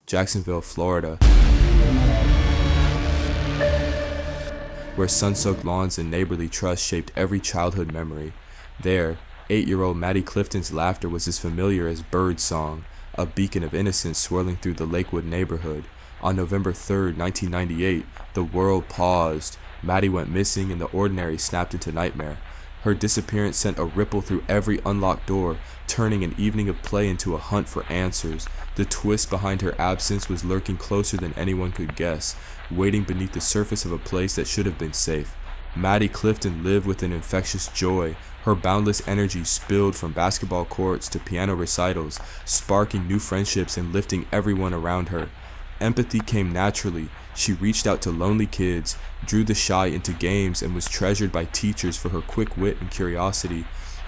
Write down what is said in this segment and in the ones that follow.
Jacksonville, Florida, where sun-soaked lawns and neighborly trust shaped every childhood memory. There, 8-year-old Maddie Clifton's laughter was as familiar as bird song, a beacon of innocence swirling through the Lakewood neighborhood. On November 3rd, 1998, the world paused. Maddie went missing and the ordinary snapped into nightmare. Her disappearance sent a ripple through every unlocked door, turning an evening of play into a hunt for answers. The twist behind her absence was lurking closer than anyone could guess, waiting beneath the surface of a place that should have been safe. Maddie Clifton lived with an infectious joy. Her boundless energy spilled from basketball courts to piano recitals, sparking new friendships and lifting everyone around her. Empathy came naturally. She reached out to lonely kids, drew the shy into games, and was treasured by teachers for her quick wit and curiosity.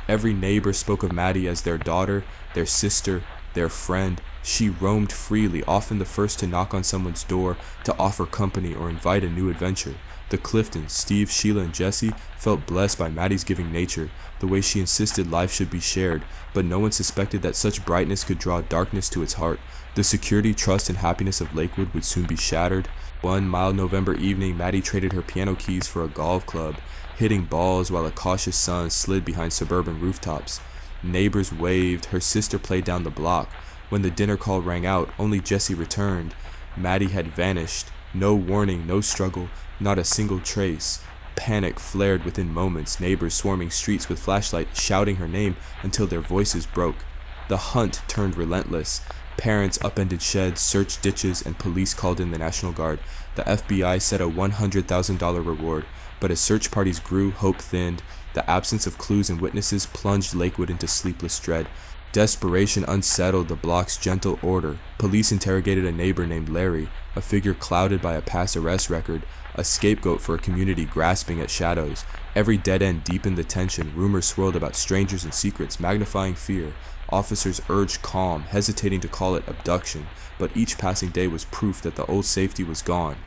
Every neighbor spoke of Maddie as their daughter, their sister, their friend. She roamed freely, often the first to knock on someone's door to offer company or invite a new adventure. The Cliftons, Steve, Sheila, and Jesse, felt blessed by Maddie's giving nature, the way she insisted life should be shared, but no one suspected that such brightness could draw darkness to its heart. The security, trust, and happiness of Lakewood would soon be shattered. One mild November evening, Maddie traded her piano keys for a golf club, hitting balls while a cautious sun slid behind suburban rooftops. Neighbors waved, her sister played down the block. When the dinner call rang out, only Jesse returned. Maddie had vanished. No warning, no struggle, not a single trace. Panic flared within moments, neighbors swarming streets with flashlights, shouting her name until their voices broke. The hunt turned relentless. Parents upended sheds, searched ditches, and police called in the National Guard. The FBI set a $100,000 reward, but as search parties grew, hope thinned. The absence of clues and witnesses plunged Lakewood into sleepless dread. Desperation unsettled the block's gentle order. Police interrogated a neighbor named Larry, a figure clouded by a past arrest record, a scapegoat for a community grasping at shadows. Every dead end deepened the tension. Rumors swirled about strangers and secrets, magnifying fear. Officers urged calm, hesitating to call it abduction, but each passing day was proof that the old safety was gone.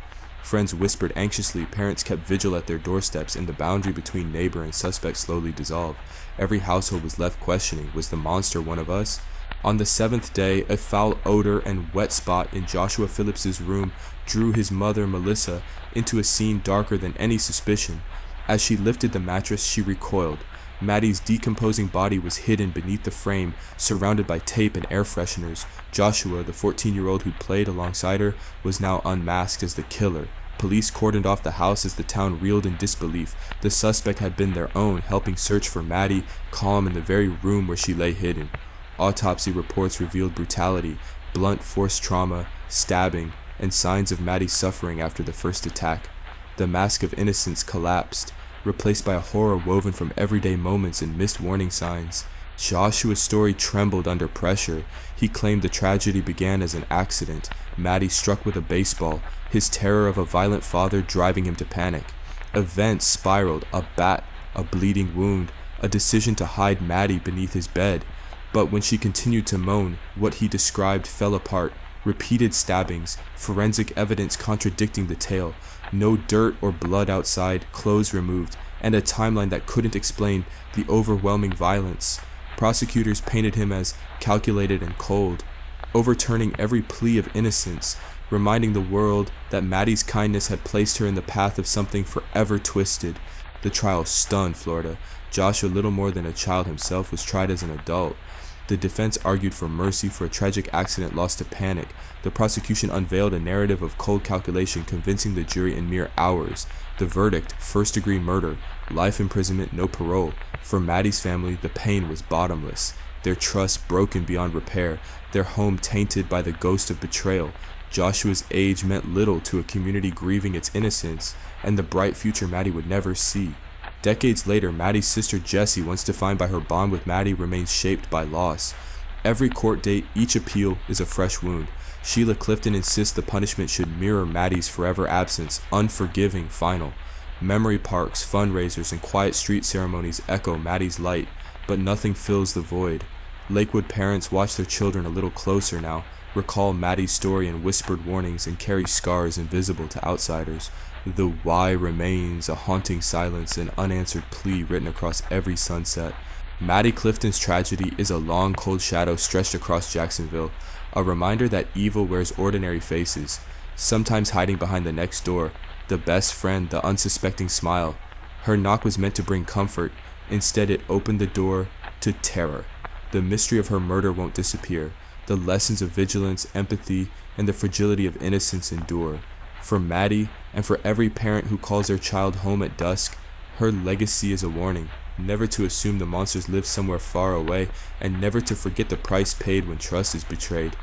Friends whispered anxiously, parents kept vigil at their doorsteps, and the boundary between neighbor and suspect slowly dissolved. Every household was left questioning, was the monster one of us? On the 7th day, a foul odor and wet spot in Joshua Phillips's room drew his mother, Melissa, into a scene darker than any suspicion. As she lifted the mattress, she recoiled. Maddie's decomposing body was hidden beneath the frame, surrounded by tape and air fresheners. Joshua, the 14-year-old who played alongside her, was now unmasked as the killer. Police cordoned off the house as the town reeled in disbelief. The suspect had been their own, helping search for Maddie, calm in the very room where she lay hidden. Autopsy reports revealed brutality, blunt force trauma, stabbing, and signs of Maddie's suffering after the first attack. The mask of innocence collapsed, replaced by a horror woven from everyday moments and missed warning signs. Joshua's story trembled under pressure. He claimed the tragedy began as an accident, Maddie struck with a baseball, his terror of a violent father driving him to panic. Events spiraled, a bat, a bleeding wound, a decision to hide Maddie beneath his bed. But when she continued to moan, what he described fell apart. Repeated stabbings, forensic evidence contradicting the tale, no dirt or blood outside, clothes removed, and a timeline that couldn't explain the overwhelming violence. Prosecutors painted him as calculated and cold, overturning every plea of innocence, reminding the world that Maddie's kindness had placed her in the path of something forever twisted. The trial stunned Florida. Joshua, little more than a child himself, was tried as an adult. The defense argued for mercy for a tragic accident lost to panic. The prosecution unveiled a narrative of cold calculation, convincing the jury in mere hours. The verdict, first-degree murder, life imprisonment, no parole. For Maddie's family, the pain was bottomless. Their trust broken beyond repair, their home tainted by the ghost of betrayal. Joshua's age meant little to a community grieving its innocence and the bright future Maddie would never see. Decades later, Maddie's sister Jessie, once defined by her bond with Maddie, remains shaped by loss. Every court date, each appeal, is a fresh wound. Sheila Clifton insists the punishment should mirror Maddie's forever absence, unforgiving, final. Memory parks, fundraisers, and quiet street ceremonies echo Maddie's light, but nothing fills the void. Lakewood parents watch their children a little closer now, recall Maddie's story in whispered warnings, and carry scars invisible to outsiders. The why remains, a haunting silence, an unanswered plea written across every sunset. Maddie Clifton's tragedy is a long, cold shadow stretched across Jacksonville, A reminder that evil wears ordinary faces, sometimes hiding behind the next door, the best friend, the unsuspecting smile. Her knock was meant to bring comfort. Instead, it opened the door to terror. The mystery of her murder won't disappear. The lessons of vigilance, empathy, and the fragility of innocence endure. For Maddie, and for every parent who calls their child home at dusk, her legacy is a warning. Never to assume the monsters live somewhere far away, and never to forget the price paid when trust is betrayed.